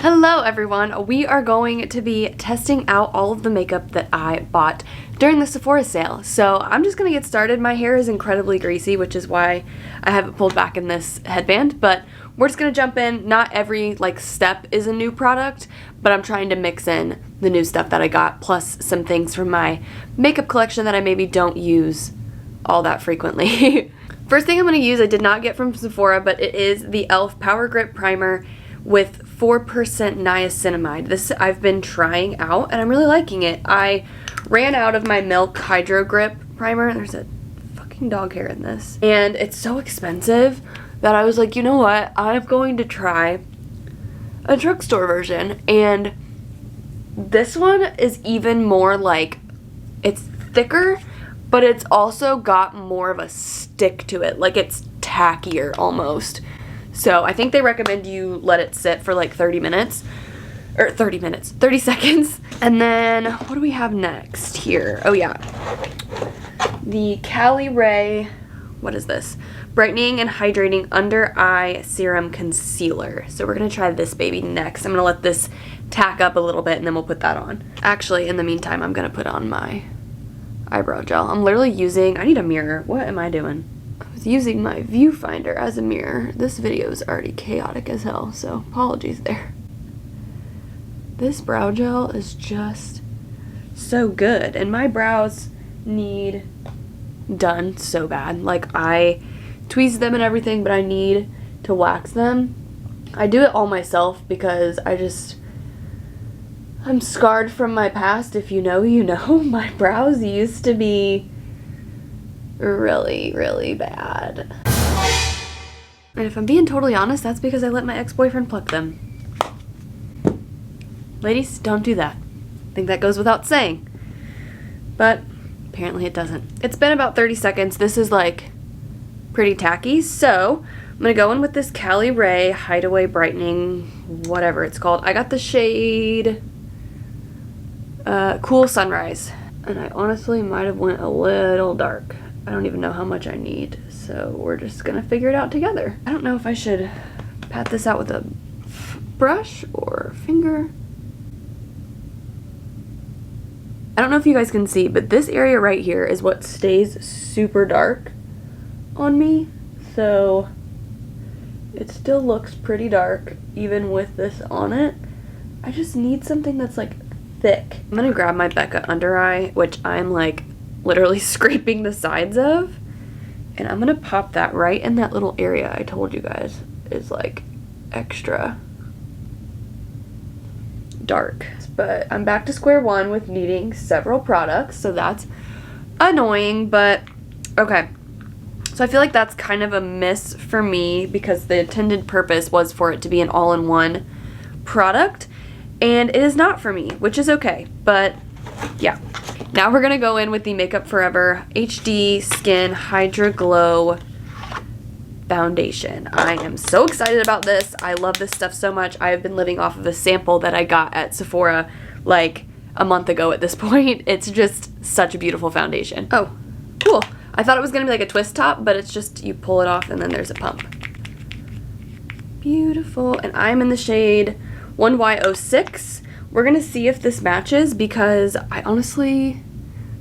Hello everyone, we are going to be testing out all of the makeup that I bought during the Sephora sale. So I'm just gonna get started. My hair is incredibly greasy, which is why I have it pulled back in this headband, but we're just gonna jump in. Not every step is a new product, but I'm trying to mix in the new stuff that I got, plus some things from my makeup collection that I maybe don't use all that frequently. First thing I'm gonna use, I did not get from Sephora, but it is the e.l.f. Power Grip Primer with 4% niacinamide. This I've been trying out and I'm really liking it. I ran out of my Milk Hydro Grip primer. There's a fucking dog hair in this. And it's so expensive that I was like, you know what? I'm going to try a drugstore version. And this one is even more it's thicker, but it's also got more of a stick to it. Like it's tackier almost. So I think they recommend you let it sit for 30 seconds. And then what do we have next here? Oh yeah, the Cali Ray, what is this? Brightening and Hydrating Under Eye Serum Concealer. So we're gonna try this baby next. I'm gonna let this tack up a little bit and then we'll put that on. Actually, in the meantime, I'm gonna put on my eyebrow gel. I'm literally using, I need a mirror. What am I doing? I was using my viewfinder as a mirror. This video is already chaotic as hell, so apologies there. This brow gel is just so good, and my brows need done so bad. I tweeze them and everything, but I need to wax them. I do it all myself because I'm scarred from my past. If you know, you know. My brows used to be really, really bad. And if I'm being totally honest, that's because I let my ex-boyfriend pluck them. Ladies, don't do that. I think that goes without saying. But apparently it doesn't. It's been about 30 seconds. This is pretty tacky. So I'm gonna go in with this Cali Ray Hideaway Brightening, whatever it's called. I got the shade Cool Sunrise. And I honestly might have went a little dark. I don't even know how much I need, so we're just gonna figure it out together. I don't know if I should pat this out with a brush or finger. I don't know if you guys can see, but this area right here is what stays super dark on me, so it still looks pretty dark even with this on it. I just need something that's thick. I'm gonna grab my Becca under eye, which I'm literally scraping the sides of, and I'm gonna pop that right in that little area I told you guys is extra dark. But I'm back to square one with needing several products, so that's annoying, but okay. So I feel like that's kind of a miss for me because the intended purpose was for it to be an all-in-one product, and it is not for me, which is okay, but yeah. Now we're gonna go in with the Makeup Forever HD Skin Hydra Glow Foundation. I am so excited about this. I love this stuff so much. I have been living off of a sample that I got at Sephora a month ago at this point. It's just such a beautiful foundation. Oh, cool. I thought it was gonna be a twist top, but it's just you pull it off and then there's a pump. Beautiful. And I'm in the shade 1Y06. We're gonna see if this matches because I honestly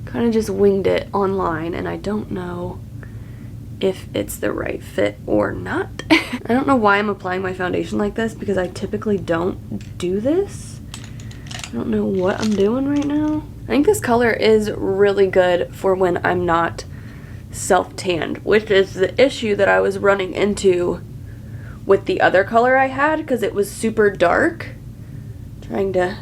kind of just winged it online and I don't know if it's the right fit or not. I don't know why I'm applying my foundation like this because I typically don't do this. I don't know what I'm doing right now. I think this color is really good for when I'm not self-tanned, which is the issue that I was running into with the other color I had because it was super dark. Trying to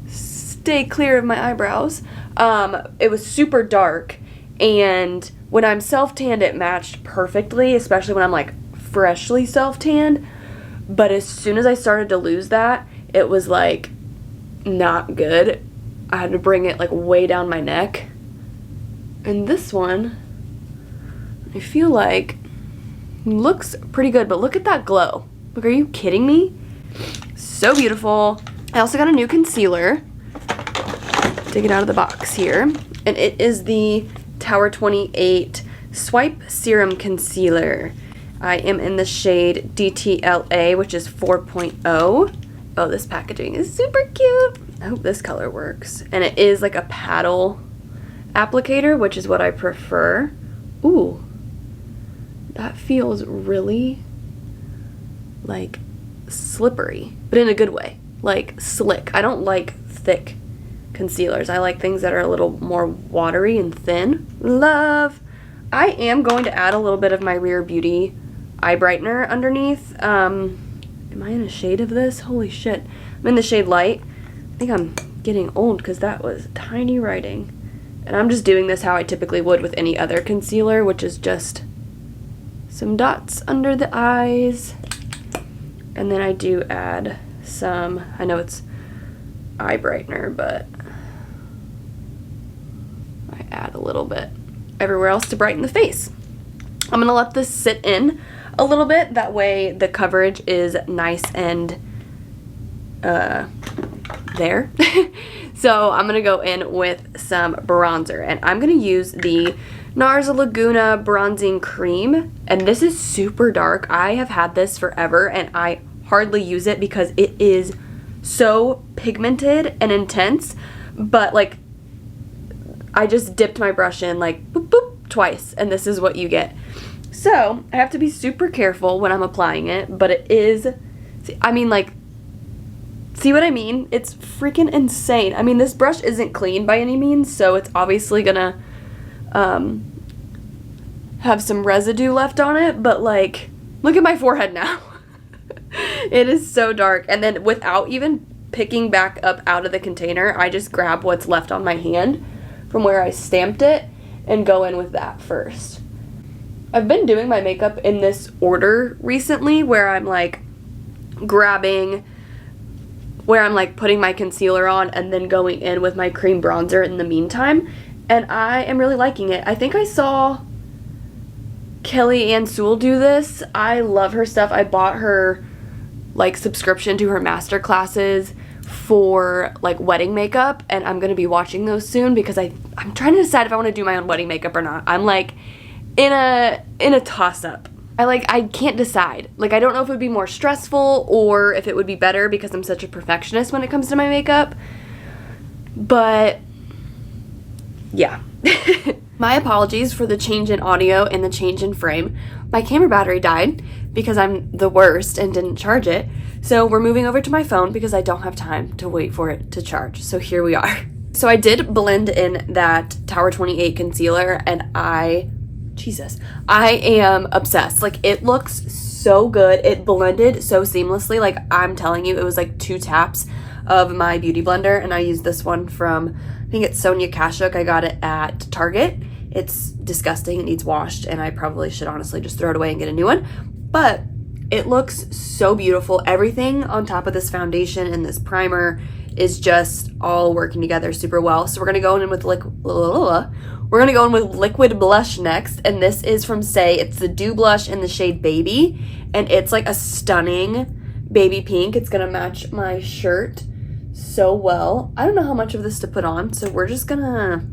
stay clear of my eyebrows. It was super dark, and when I'm self-tanned it matched perfectly, especially when I'm freshly self-tanned, but as soon as I started to lose that, it was not good. I had to bring it way down my neck. And this one, I feel looks pretty good, but look at that glow. Are you kidding me? So beautiful. I also got a new concealer. Take it out of the box here. And it is the Tower 28 Swipe Serum Concealer. I am in the shade DTLA, which is 4.0. Oh, this packaging is super cute. I hope this color works. And it is like a paddle applicator, which is what I prefer. Ooh, that feels really like slippery, but in a good way, like slick. I don't like thick concealers. I like things that are a little more watery and thin. Love. I am going to add a little bit of my Rare Beauty eye brightener underneath. Am I in a shade of this? Holy shit. I'm in the shade Light. I think I'm getting old because that was tiny writing. And I'm just doing this how I typically would with any other concealer, which is just some dots under the eyes. And then I do add some, I know it's eye brightener, but I add a little bit everywhere else to brighten the face. I'm gonna let this sit in a little bit, that way the coverage is nice and there. So I'm gonna go in with some bronzer, and I'm gonna use the NARS Laguna Bronzing Cream, and this is super dark. I have had this forever and I hardly use it because it is so pigmented and intense, but like I just dipped my brush in like boop boop twice, and this is what you get. So I have to be super careful when I'm applying it, but it is, I mean, like, see what I mean? It's freaking insane. I mean, this brush isn't clean by any means, so it's obviously gonna have some residue left on it, but like, look at my forehead now. It is so dark. And then without even picking back up out of the container, I just grab what's left on my hand from where I stamped it and go in with that first. I've been doing my makeup in this order recently, where I'm like grabbing, where I'm like putting my concealer on and then going in with my cream bronzer in the meantime, and I am really liking it. I think I saw Kelly Ann Sewell do this. I love her stuff. I bought her like subscription to her master classes for like wedding makeup, and I'm gonna be watching those soon because I'm trying to decide if I want to do my own wedding makeup or not. I'm like in a toss-up. I can't decide. Like, I don't know if it would be more stressful or if it would be better because I'm such a perfectionist when it comes to my makeup. But yeah. My apologies for the change in audio and the change in frame. My camera battery died because I'm the worst and didn't charge it. So we're moving over to my phone because I don't have time to wait for it to charge. So here we are. So I did blend in that Tower 28 concealer, and I am obsessed. Like, it looks so good. It blended so seamlessly. Like, I'm telling you, it was like 2 taps of my beauty blender, and I used this one from, I think it's Sonia Kashuk. I got it at Target. It's disgusting. It needs washed, and I probably should honestly just throw it away and get a new one. But it looks so beautiful. Everything on top of this foundation and this primer is just all working together super well. So we're gonna go in with liquid blush next, and this is from Say. It's the Dew Blush in the shade Baby, and it's like a stunning baby pink. It's gonna match my shirt so well. I don't know how much of this to put on, so we're just gonna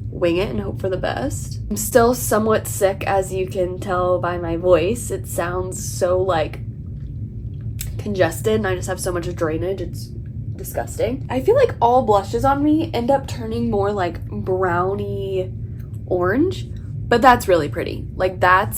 wing it and hope for the best. I'm still somewhat sick, as you can tell by my voice. It sounds so like congested, and I just have so much drainage. It's disgusting. I feel like all blushes on me end up turning more like browny orange, but that's really pretty. Like, that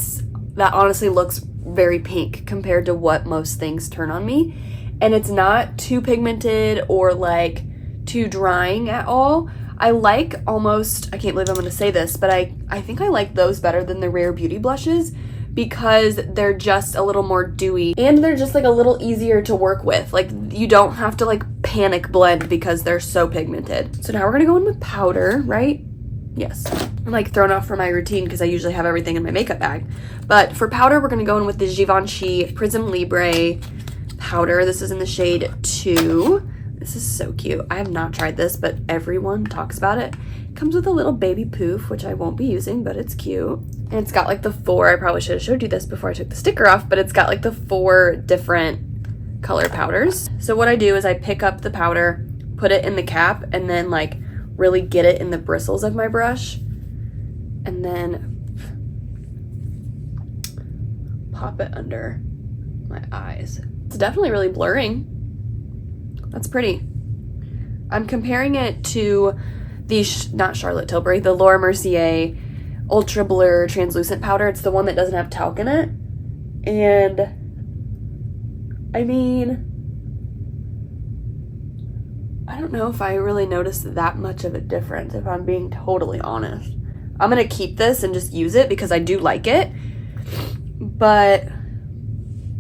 honestly looks very pink compared to what most things turn on me, and it's not too pigmented or like too drying at all. I like almost, I can't believe I'm gonna say this, but I think I like those better than the Rare Beauty blushes because they're just a little more dewy and they're just like a little easier to work with. Like, you don't have to like panic blend because they're so pigmented. So now we're gonna go in with powder, right? Yes. I'm like thrown off from my routine because I usually have everything in my makeup bag. But for powder, we're gonna go in with the Givenchy Prism Libre powder. This is in the shade 2. This is so cute. I have not tried this, but everyone talks about it. It comes with a little baby poof, which I won't be using, but it's cute. And it's got like the 4, I probably should have showed you this before I took the sticker off, but it's got like the 4 different color powders. So what I do is I pick up the powder, put it in the cap, and then like really get it in the bristles of my brush, and then pop it under my eyes. It's definitely really blurring. That's pretty. I'm comparing it to the, not Charlotte Tilbury, the Laura Mercier Ultra Blur Translucent Powder. It's the one that doesn't have talc in it. And, I mean, I don't know if I really noticed that much of a difference, if I'm being totally honest. I'm going to keep this and just use it because I do like it. But,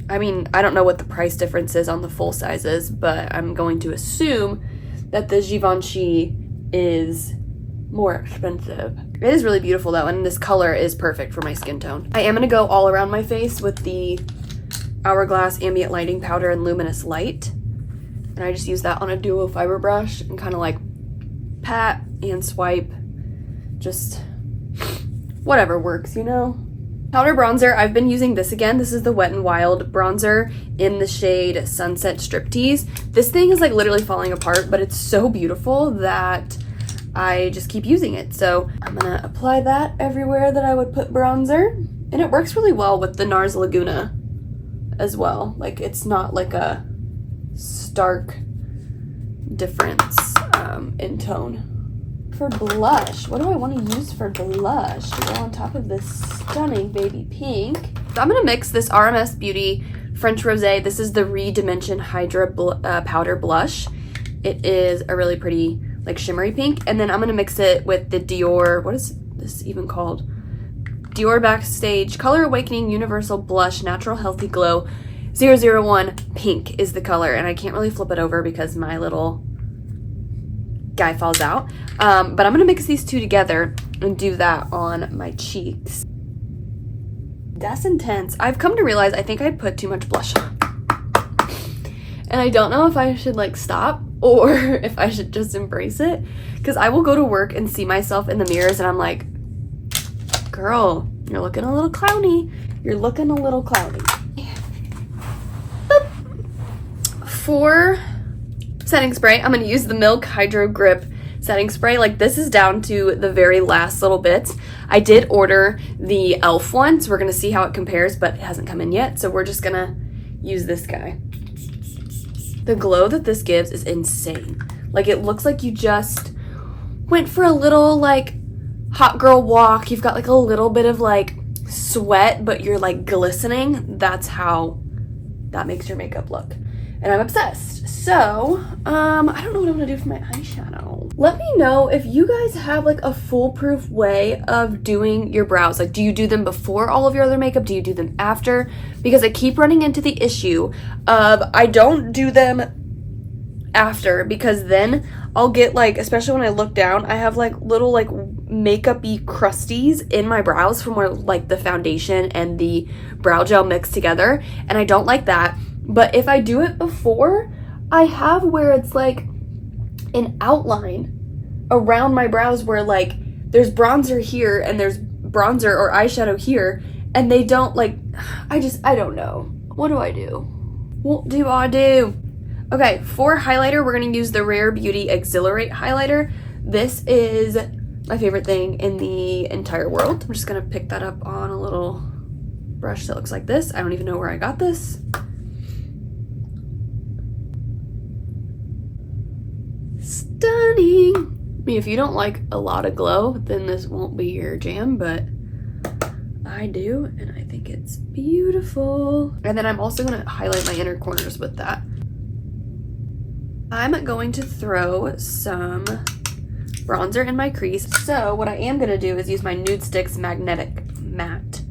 I mean, I don't know what the price difference is on the full sizes, but I'm going to assume that the Givenchy is more expensive. It is really beautiful though, and this color is perfect for my skin tone. I am going to go all around my face with the Hourglass Ambient Lighting Powder in Luminous Light. And I just use that on a duo fiber brush and kind of like pat and swipe. Just whatever works, you know? Powder bronzer, I've been using this again. This is the Wet n Wild bronzer in the shade Sunset Striptease. This thing is like literally falling apart, but it's so beautiful that I just keep using it. So I'm gonna apply that everywhere that I would put bronzer. And it works really well with the NARS Laguna as well. Like, it's not like a stark difference in tone. For blush, what do I want to use for blush to go on top of this stunning baby pink? So I'm going to mix this RMS Beauty French Rosé. This is the Redimension Hydra Powder Blush. It is a really pretty, like, shimmery pink. And then I'm going to mix it with the Dior, what is this even called? Dior Backstage Color Awakening Universal Blush Natural Healthy Glow 001 Pink is the color. And I can't really flip it over because my little guy falls out. But I'm going to mix these two together and do that on my cheeks. That's intense. I've come to realize I think I put too much blush on. And I don't know if I should like stop or if I should just embrace it. Because I will go to work and see myself in the mirrors and I'm like, girl, you're looking a little clowny. You're looking a little clowny. For setting spray, I'm going to use the Milk Hydro Grip setting spray. Like, this is down to the very last little bits. I did order the e.l.f. one, so we're going to see how it compares, but it hasn't come in yet, so we're just going to use this guy. The glow that this gives is insane. Like, it looks like you just went for a little, like, hot girl walk. You've got, like, a little bit of, like, sweat, but you're, like, glistening. That's how that makes your makeup look. And I'm obsessed. So, I don't know what I'm gonna do for my eyeshadow. Let me know if you guys have like a foolproof way of doing your brows. Like, do you do them before all of your other makeup? Do you do them after? Because I keep running into the issue of I don't do them after because then I'll get like, especially when I look down, I have like little like makeup-y crusties in my brows from where like the foundation and the brow gel mix together. And I don't like that. But if I do it before, I have where it's like an outline around my brows where like there's bronzer here and there's bronzer or eyeshadow here and they don't like, I don't know. What do I do? What do I do? Okay, for highlighter, we're going to use the Rare Beauty Exhilarate highlighter. This is my favorite thing in the entire world. I'm just going to pick that up on a little brush that looks like this. I don't even know where I got this. Stunning. I mean, if you don't like a lot of glow, then this won't be your jam, but I do, and I think it's beautiful. And then I'm also going to highlight my inner corners with that. I'm going to throw some bronzer in my crease. So what I am going to do is use my Nude Sticks Magnetic Matte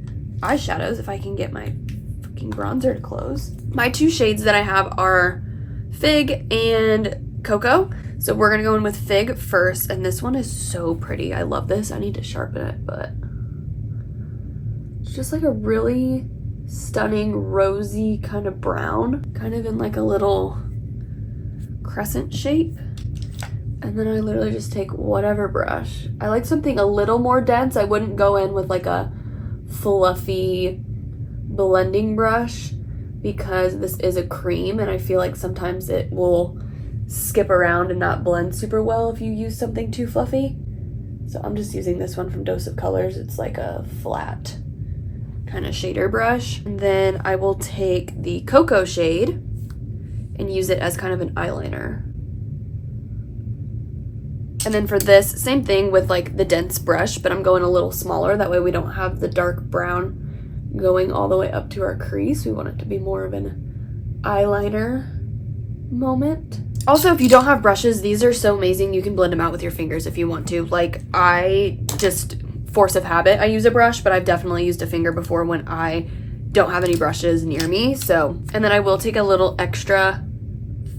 eyeshadows if I can get my fucking bronzer to close. My two shades that I have are Fig and Cocoa. So we're going to go in with Fig first, and this one is so pretty. I love this. I need to sharpen it, but it's just like a really stunning rosy kind of brown, kind of in like a little crescent shape. And then I literally just take whatever brush. I like something a little more dense. I wouldn't go in with like a fluffy blending brush because this is a cream and I feel like sometimes it will skip around and not blend super well if you use something too fluffy. So I'm just using this one from Dose of Colors. It's like a flat kind of shader brush. And then I will take the Cocoa shade and use it as kind of an eyeliner. And then for this, same thing with like the dense brush, but I'm going a little smaller. That way we don't have the dark brown going all the way up to our crease. We want it to be more of an eyeliner moment. Also, if you don't have brushes, these are so amazing. You can blend them out with your fingers if you want to. Like, I just, force of habit, I use a brush, but I've definitely used a finger before when I don't have any brushes near me. So, and then I will take a little extra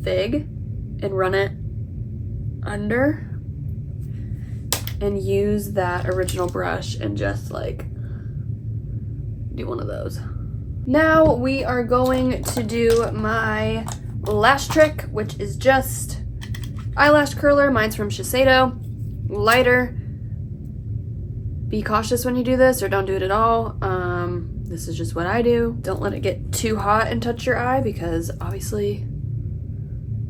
fig and run it under and use that original brush and just like do one of those. Now we are going to do my lash trick, which is just eyelash curler. Mine's from Shiseido, lighter. Be cautious when you do this, or don't do it at all. This is just what I do. Don't let it get too hot and touch your eye, because obviously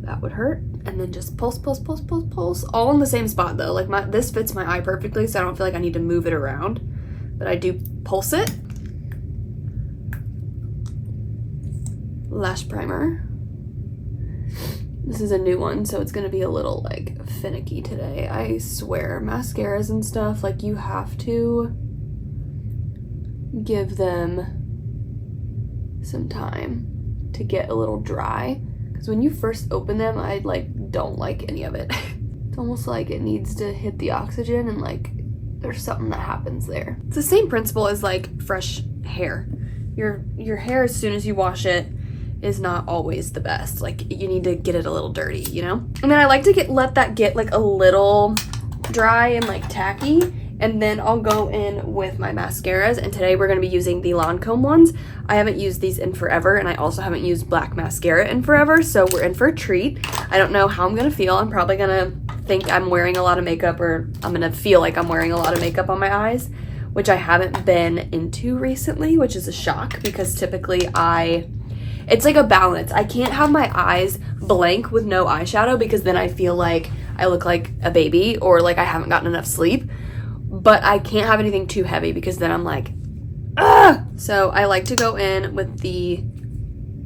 that would hurt. And then just pulse, pulse, pulse, pulse, pulse, all in the same spot though. Like this fits my eye perfectly, so I don't feel like I need to move it around, but I do pulse it. Lash primer. This is a new one, so it's gonna be a little like finicky today. I swear, mascaras and stuff, like you have to give them some time to get a little dry, because when you first open them, I like don't like any of it. It's almost like it needs to hit the oxygen, and like there's something that happens there. It's the same principle as like fresh hair. Your hair, as soon as you wash it, is not always the best. Like, you need to get it a little dirty, you know? And then I like to let that get like a little dry and like tacky, and then I'll go in with my mascaras. And today we're going to be using the Lancome ones. I haven't used these in forever, and I also haven't used black mascara in forever, so we're in for a treat. I don't know how I'm going to feel. I'm probably going to think I'm wearing a lot of makeup, or I'm going to feel like I'm wearing a lot of makeup on my eyes, which I haven't been into recently, which is a shock, because typically it's like a balance. I can't have my eyes blank with no eyeshadow, because then I feel like I look like a baby, or like I haven't gotten enough sleep. But I can't have anything too heavy, because then I'm like, ah! So I like to go in with the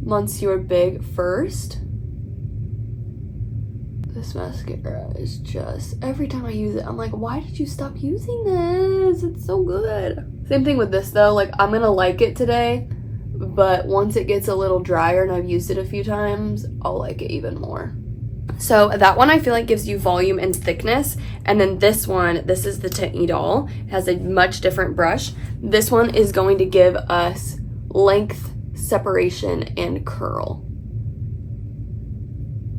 Monsieur Big first. This mascara is just, every time I use it, I'm like, why did you stop using this? It's so good. Same thing with this though. Like, I'm gonna like it today, but once it gets a little drier and I've used it a few times, I'll like it even more. So that one I feel like gives you volume and thickness. And then this one, this is the Tint Idol. It has a much different brush. This one is going to give us length, separation, and curl.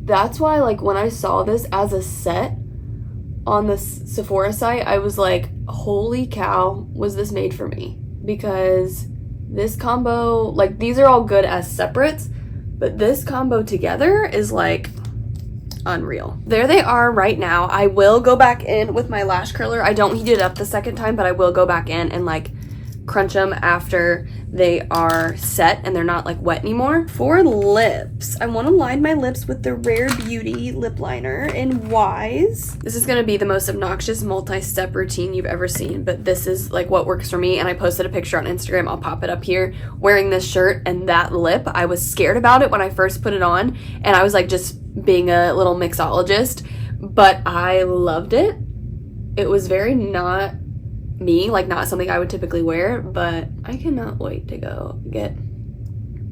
That's why, like, when I saw this as a set on the Sephora site, I was like, holy cow, was this made for me? Because this combo, like, these are all good as separates, but this combo together is like unreal. There they are right now. I will go back in with my lash curler. I don't heat it up the second time, but I will go back in and like crunch them after they are set and they're not like wet anymore. For lips, I want to line my lips with the Rare Beauty lip liner in Wise. This is going to be the most obnoxious multi-step routine you've ever seen, but this is like what works for me. And I posted a picture on Instagram, I'll pop it up here, wearing this shirt and that lip. I was scared about it when I first put it on, and I was like just being a little mixologist, but I loved it. It was very not me, like not something I would typically wear, but I cannot wait to go get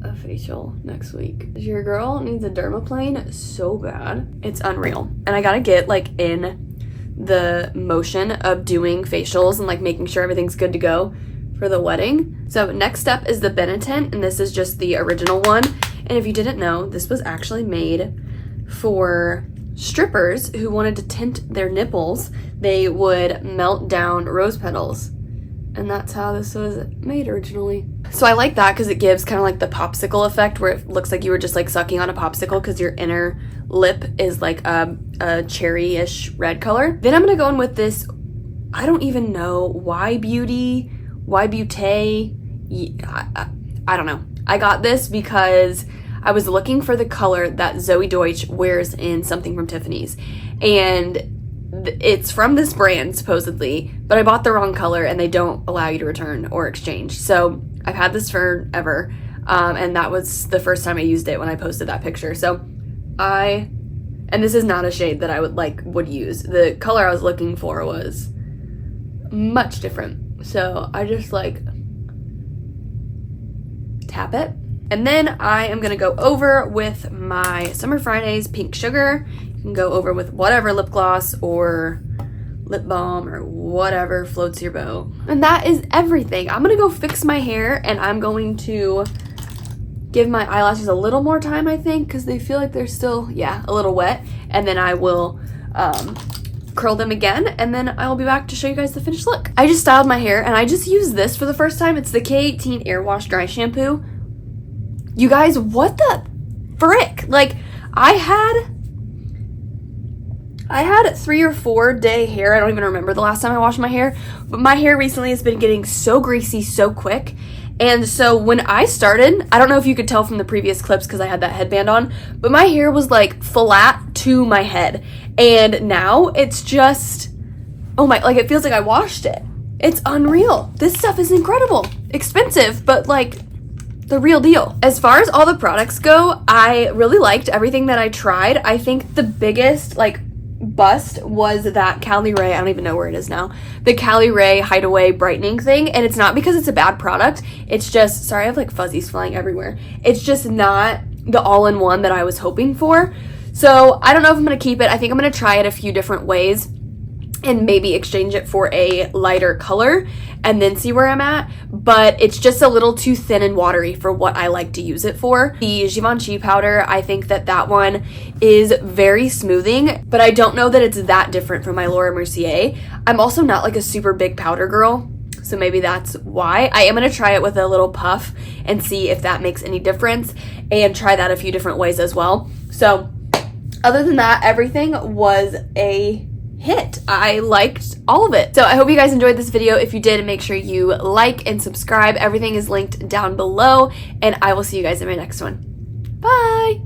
a facial next week. Your girl needs a dermaplane so bad. It's unreal. And I gotta get like in the motion of doing facials and like making sure everything's good to go for the wedding. So next step is the Benetint, and this is just the original one. And if you didn't know, this was actually made for strippers who wanted to tint their nipples. They would melt down rose petals, and that's how this was made originally. So I like that because it gives kind of like the popsicle effect, where it looks like you were just like sucking on a popsicle, because your inner lip is like a cherry-ish red color. Then I'm gonna go in with this, I don't even know, Y Beauty, Y Beauté, I don't know. I got this because I was looking for the color that Zoe Deutsch wears in Something from Tiffany's, and it's from this brand supposedly, but I bought the wrong color and they don't allow you to return or exchange. So I've had this forever, and that was the first time I used it when I posted that picture. So And this is not a shade that I would use. The color I was looking for was much different. So I just tap it. And then I am gonna go over with my Summer Fridays Pink Sugar. You can go over with whatever lip gloss or lip balm or whatever floats your boat. And that is everything. I'm gonna go fix my hair, and I'm going to give my eyelashes a little more time, I think, because they feel like they're still, a little wet. And then I will curl them again, and then I will be back to show you guys the finished look. I just styled my hair, and I just used this for the first time. It's the K18 Air Wash Dry Shampoo. You guys, what the frick? I had 3 or 4 day hair. I don't even remember the last time I washed my hair, but my hair recently has been getting so greasy so quick. And so when I started, I don't know if you could tell from the previous clips because I had that headband on, but my hair was flat to my head. And now it's just, it feels like I washed it. It's unreal. This stuff is incredible. Expensive, but the real deal. As far as all the products go, I really liked everything that I tried. I think the biggest bust was that Cali Ray, I don't even know where it is now, the Cali Ray Hideaway brightening thing. And it's not because it's a bad product, it's just, sorry, I have fuzzies flying everywhere. It's just not the all-in-one that I was hoping for. So I don't know if I'm gonna keep it. I think I'm gonna try it a few different ways and maybe exchange it for a lighter color and then see where I'm at. But it's just a little too thin and watery for what I like to use it for. The Givenchy powder, I think that one is very smoothing, but I don't know that it's that different from my Laura Mercier. I'm also not a super big powder girl, so maybe that's why. I am gonna try it with a little puff and see if that makes any difference, and try that a few different ways as well. So other than that, everything was a hit. I liked all of it. So I hope you guys enjoyed this video. If you did, make sure you like and subscribe. Everything is linked down below, and I will see you guys in my next one. Bye!